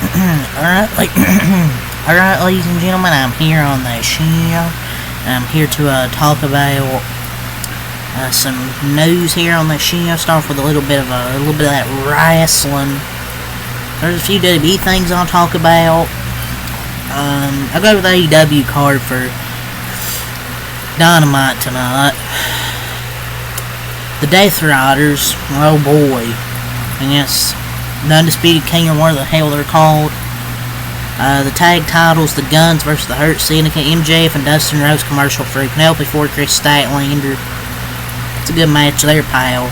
Alright, ladies and gentlemen, I'm here on the show. I'm here to talk about some news here on the show. Start with a little bit of that wrestling. There's a few WWE things I'll talk about. I'll go with the AEW card for Dynamite tonight. The Death Riders, oh boy. And yes, the Undisputed King, or what the hell they're called. The tag titles, the Guns versus the Hurt Syndicate, MJF and Dustin Rhodes commercial free, Penelope Ford, Chris Statlander. It's a good match there, pal.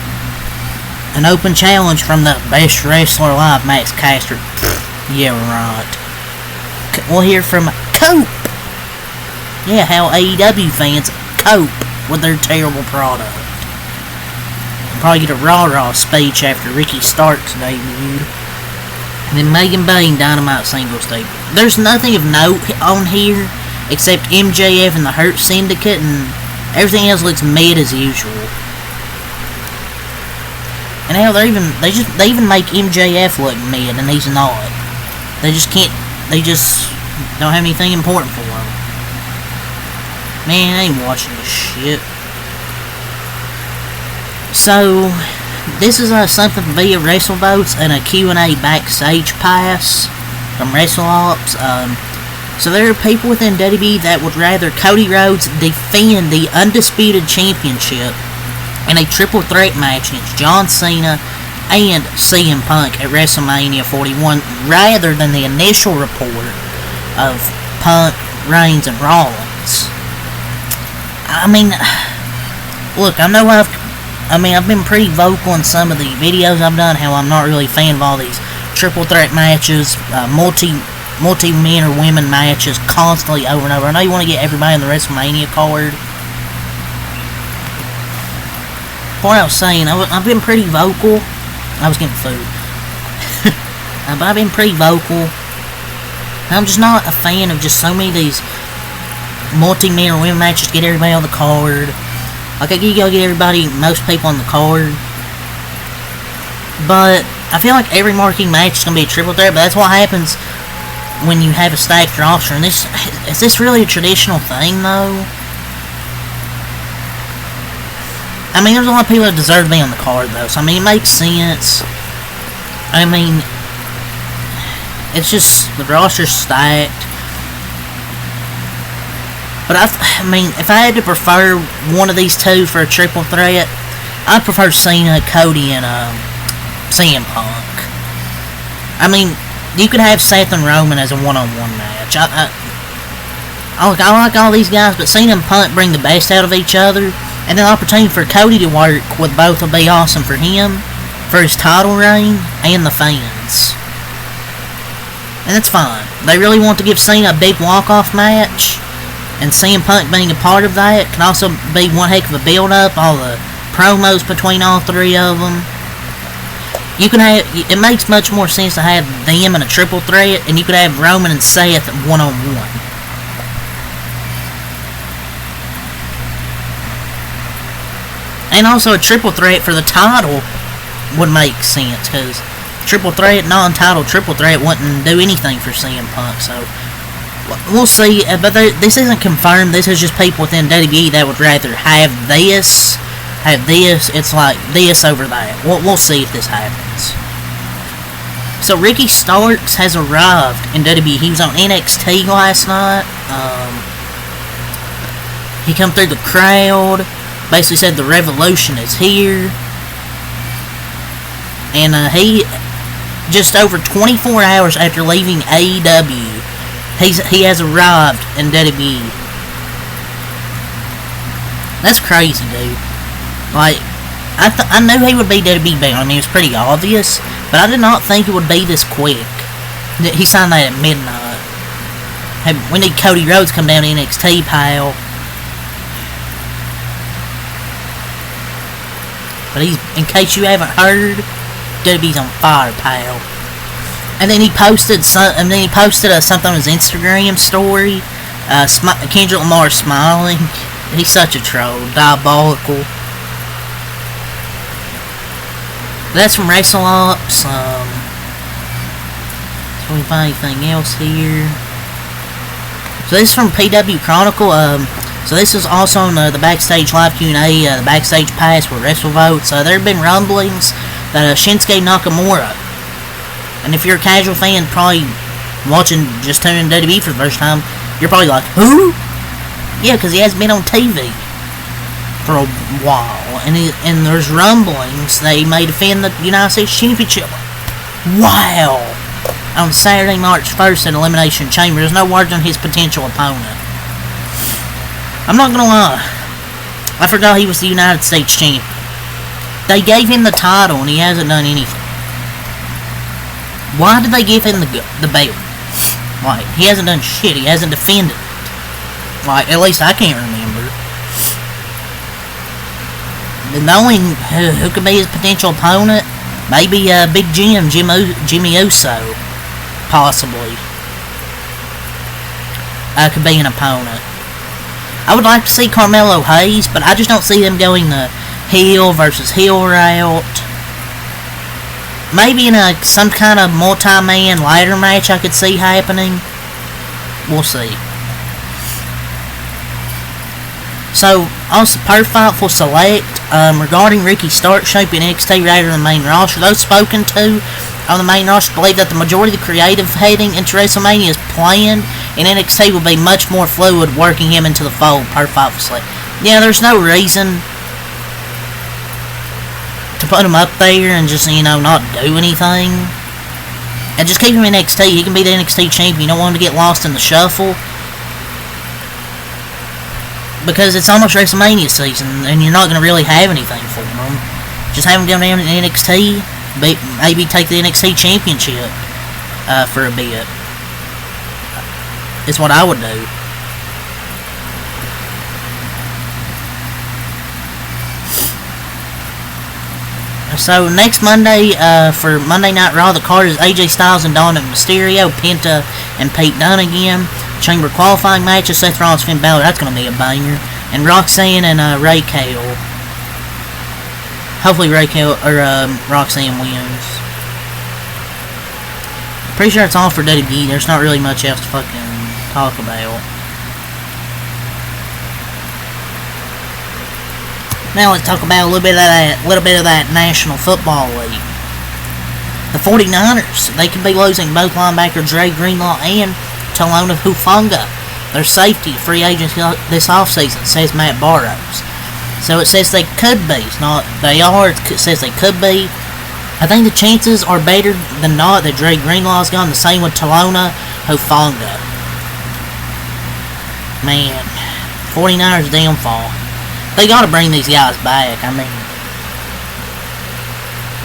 An open challenge from the best wrestler alive, Max Caster. Yeah, right. We'll hear from Cope. Yeah, how AEW fans cope with their terrible product. We'll probably get a rah-rah speech after Ricky Starks debuted. And then Megan Bayne Dynamite singles debut. There's nothing of note on here except MJF and the Hurt Syndicate, and everything else looks mid as usual. And hell, they even make MJF look mid, and he's not. They just don't have anything important for him. Man, I ain't watching this shit. So, this is something via WrestleVotes and a Q&A backstage pass from WrestleOps. So there are people within WWE that would rather Cody Rhodes defend the Undisputed Championship in a triple threat match against John Cena and CM Punk at WrestleMania 41 rather than the initial report of Punk, Reigns, and Rollins. I mean, look, I've been pretty vocal in some of the videos I've done, how I'm not really a fan of all these triple threat matches, multi-men or women matches constantly over and over. I know you want to get everybody in the WrestleMania card. What I was saying, I've been pretty vocal. I was getting food. But I've been pretty vocal. I'm just not a fan of just so many of these multi-men or women matches to get everybody on the card. Like, you gotta get most people on the card. But I feel like every marquee match is gonna be a triple threat, but that's what happens when you have a stacked roster. And is this really a traditional thing, though? I mean, there's a lot of people that deserve to be on the card, though. So, I mean, it makes sense. I mean, it's just, the roster's stacked. But I mean, if I had to prefer one of these two for a triple threat, I'd prefer Cena, Cody, and CM Punk. I mean, you could have Seth and Roman as a one-on-one match. I like all these guys, but Cena and Punk bring the best out of each other, and the opportunity for Cody to work with both will be awesome for him, for his title reign, and the fans. And that's fine. They really want to give Cena a big walk-off match, and CM Punk being a part of that can also be one heck of a build-up. All the promos between all three of them. It makes much more sense to have them in a triple threat, and you could have Roman and Seth one-on-one. And also a triple threat for the title would make sense, because triple threat, non-title triple threat wouldn't do anything for CM Punk, so we'll see. But this isn't confirmed. This is just people within WWE that would rather have this. It's like this over that. We'll see if this happens. So Ricky Starks has arrived in WWE. He was on NXT last night. He come through the crowd. Basically said the revolution is here. And he, just over 24 hours after leaving AEW, he has arrived in WWE. That's crazy, dude. Like, I knew he would be WWE bound. I mean, it was pretty obvious, but I did not think it would be this quick. He signed that at midnight. Hey, we need Cody Rhodes come down to NXT, pal. But in case you haven't heard, WWE's on fire, pal. And then he posted something on his Instagram story. Kendrick Lamar smiling. He's such a troll, diabolical. That's from WrestleOps. Can we find anything else here? So this is from PW Chronicle. So this is also on the Backstage Live Q&A, the Backstage Pass with WrestleVotes. There have been rumblings that Shinsuke Nakamura, and if you're a casual fan, probably watching, just tuning in WWE for the first time, you're probably like, who? Yeah, because he hasn't been on TV for a while, and there's rumblings that he may defend the United States Championship. Wow! On Saturday, March 1st at Elimination Chamber. There's no word on his potential opponent. I'm not gonna lie, I forgot he was the United States Champion. They gave him the title and he hasn't done anything. Why did they give him the belt? Like, he hasn't done shit. He hasn't defended it. Like, at least I can't remember. Knowing who could be his potential opponent, maybe Big Jimmy Uso, possibly, could be an opponent. I would like to see Carmelo Hayes, but I just don't see them going the heel versus heel route. Maybe in some kind of multi-man ladder match I could see happening. We'll see. So, also, per Fightful Select, regarding Ricky Stark shaping NXT rather than the main roster, those spoken to on the main roster believe that the majority of the creative heading into WrestleMania is planned, and NXT will be much more fluid working him into the fold, per Fightful Select. Yeah, there's no reason to put him up there and just, not do anything. And just keep him in NXT. He can be the NXT champion. You don't want him to get lost in the shuffle. Because it's almost WrestleMania season, and you're not going to really have anything for him. Just have him go down to NXT. Maybe take the NXT championship for a bit. Is what I would do. So next Monday, for Monday Night Raw, the card is AJ Styles and Dominic Mysterio, Penta and Pete Dunne again. Chamber qualifying matches, Seth Rollins, Finn Balor, that's going to be a banger. And Roxanne and Raquel. Hopefully Raquel, or Roxanne wins. Pretty sure it's all for WWE, there's not really much else to fucking talk about. Now let's talk about a little bit of that National Football League. The 49ers, they could be losing both linebacker Dre Greenlaw and Talona Hufanga. Their safety free agents this offseason, says Matt Barrows. So it says they could be. It's not they are. It says they could be. I think the chances are better than not that Dre Greenlaw's gone. The same with Talona Hufanga. Man, 49ers downfall. They got to bring these guys back. I mean,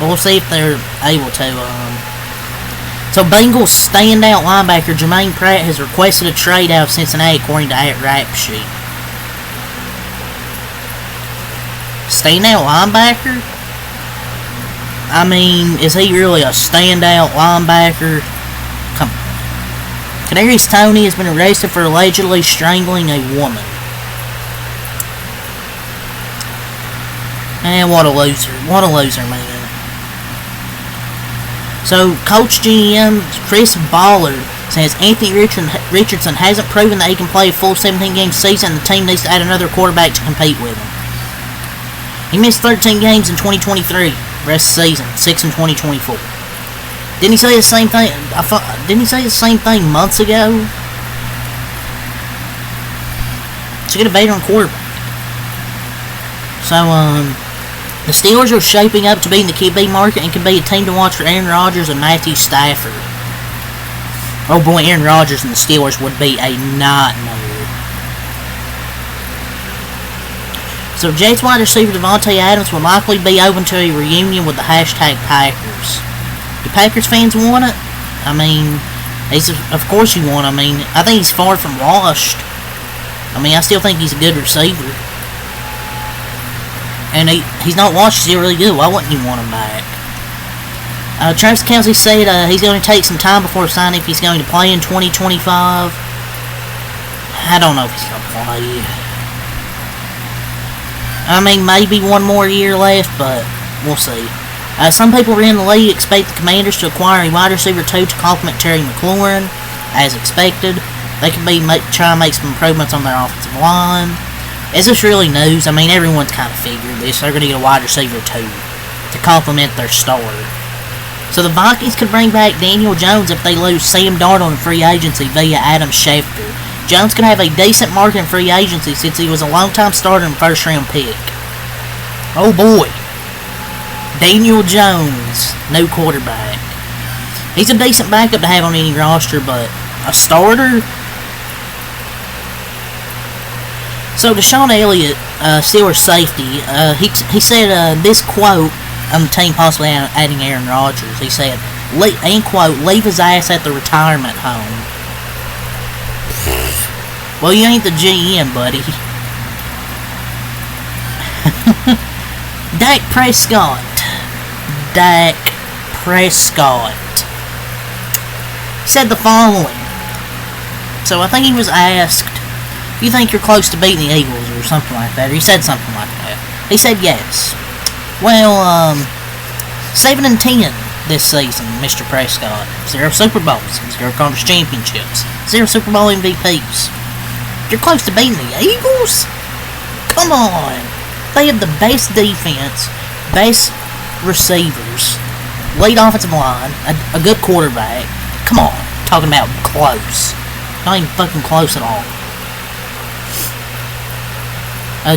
we'll see if they're able to. So Bengals standout linebacker Jermaine Pratt has requested a trade out of Cincinnati, according to Rap Sheet. Standout linebacker? I mean, is he really a standout linebacker? Come on. Kadarius Toney has been arrested for allegedly strangling a woman. And what a loser. What a loser, man. So, Coach GM Chris Ballard says Anthony Richardson hasn't proven that he can play a full 17-game season, and the team needs to add another quarterback to compete with him. He missed 13 games in 2023, rest of the season, 6 in 2024. Didn't he say the same thing? Didn't he say the same thing months ago? To get a veteran quarterback. So, the Steelers are shaping up to be in the QB market and can be a team to watch for Aaron Rodgers and Matthew Stafford. Oh boy, Aaron Rodgers and the Steelers would be a nightmare. So Jets wide receiver Devontae Adams will likely be open to a reunion with the #Packers. Do Packers fans want it? I mean, of course you want. I mean, I think he's far from washed. I mean, I still think he's a good receiver. And he's not washed, he's still really good. Why wouldn't you want him back? Travis Kelce said he's going to take some time before signing if he's going to play in 2025. I don't know if he's going to play. I mean, maybe one more year left, but we'll see. Some people in the league expect the Commanders to acquire a wide receiver 2 to complement Terry McLaurin, as expected. They could be try to make some improvements on their offensive line. Is this really news? I mean, everyone's kind of figured this. They're going to get a wide receiver 2 to complement their starter. So the Vikings could bring back Daniel Jones if they lose Sam Darnold in free agency via Adam Schefter. Jones could have a decent market in free agency since he was a long-time starter and first-round pick. Oh boy. Daniel Jones, no quarterback. He's a decent backup to have on any roster, but a starter? So Deshaun Elliott, Steelers safety, he said this quote on the team possibly adding Aaron Rodgers. He said, and quote, leave his ass at the retirement home. Well, you ain't the GM, buddy. Dak Prescott said the following. So I think he was asked, you think you're close to beating the Eagles or something like that, or he said something like that. He said yes. Well, 7-10 this season, Mr. Prescott. 0 Super Bowls, 0 conference championships, 0 Super Bowl MVPs. You're close to beating the Eagles? Come on. They have the best defense, best receivers, lead offensive line, a good quarterback. Come on. Talking about close. Not even fucking close at all.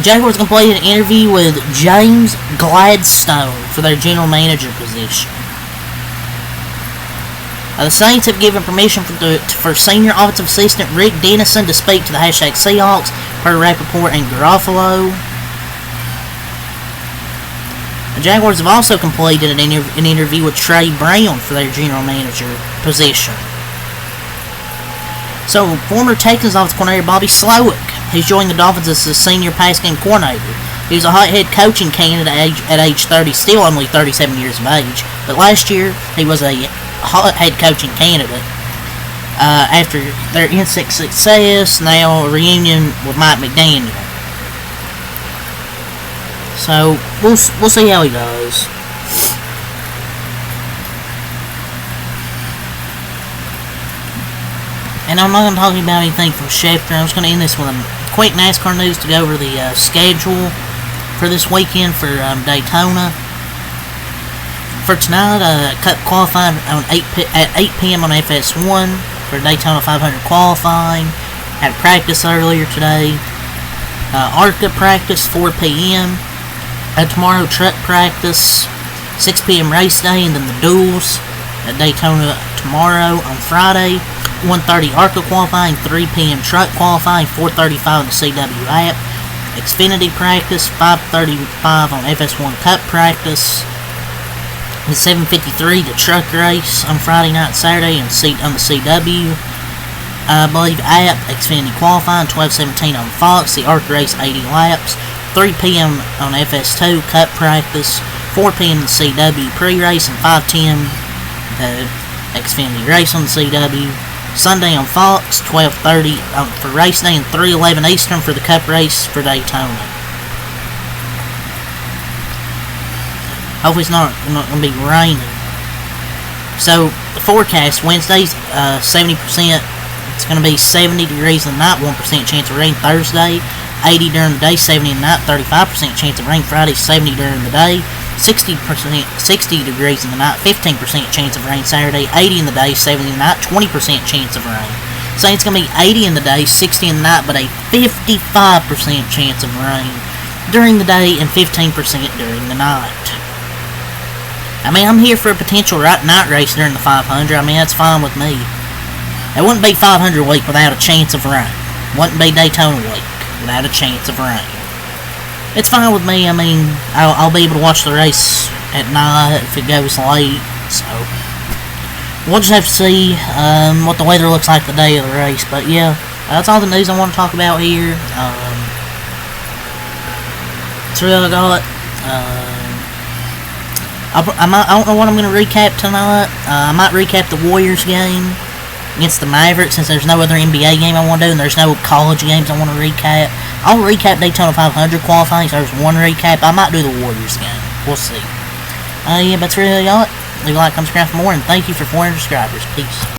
Jaguars completed an interview with James Gladstone for their general manager position. The Saints have given permission for senior offensive assistant Rick Dennison to speak to the #Seahawks per Rappaport and Garofalo. The Jaguars have also completed an interview with Trey Brown for their general manager position. So, former Texans offensive coordinator Bobby Slowick, he's joined the Dolphins as the senior pass game coordinator. He was a hot head coaching candidate at age 30, still only 37 years of age. But last year, he was a hot head coaching candidate. After their instant success, now a reunion with Mike McDaniel. So, we'll see how he does. And I'm not going to talk about anything from Schefter. I'm just going to end this with a quick NASCAR news to go over the schedule for this weekend for Daytona. For tonight, Cup qualifying at 8 p.m. on FS1 for Daytona 500 qualifying. Had practice earlier today. ARCA practice 4 p.m. Tomorrow truck practice 6 p.m. race day, and then the duels at Daytona tomorrow. On Friday, 1:30 ARCA qualifying, 3 p.m. truck qualifying, 4:35 on the CW app. Xfinity practice 5:35 on FS1 Cup practice. And 7:53 the truck race on Friday night, Saturday, and on the CW. I believe app Xfinity qualifying 12:17 on Fox. The ARCA race 80 laps. 3 p.m. on FS2 Cup practice. 4 p.m. the CW pre-race, and 5:10 the Xfinity race on the CW. Sunday on Fox, 12:30 for race day, and 3:11 Eastern for the Cup race for Daytona. Hopefully it's not going to be raining. So, the forecast, Wednesday's 70%, it's going to be 70 degrees in the night, 1% chance of rain. Thursday, 80 during the day, 70 in the night, 35% chance of rain. Friday, 70 during the day, 60 degrees in the night, 15% chance of rain. Saturday, 80 in the day, 70 in the night, 20% chance of rain. Saying it's going to be 80 in the day, 60 in the night, but a 55% chance of rain during the day and 15% during the night. I mean, I'm here for a potential night race during the 500. I mean, that's fine with me. It wouldn't be 500 week without a chance of rain. Wouldn't be Daytona week without a chance of rain. It's fine with me. I mean, I'll be able to watch the race at night if it goes late. So, we'll just have to see what the weather looks like the day of the race. But yeah, that's all the news I want to talk about here. That's really all I got. I don't know what I'm going to recap tonight. I might recap the Warriors game against the Mavericks, since there's no other NBA game I want to do, and there's no college games I want to recap. I'll recap Daytona 500 qualifying, so there's one recap. I might do the Warriors game. We'll see. Yeah, but that's really all. Leave a like, comment, subscribe for more, and thank you for 400 subscribers. Peace.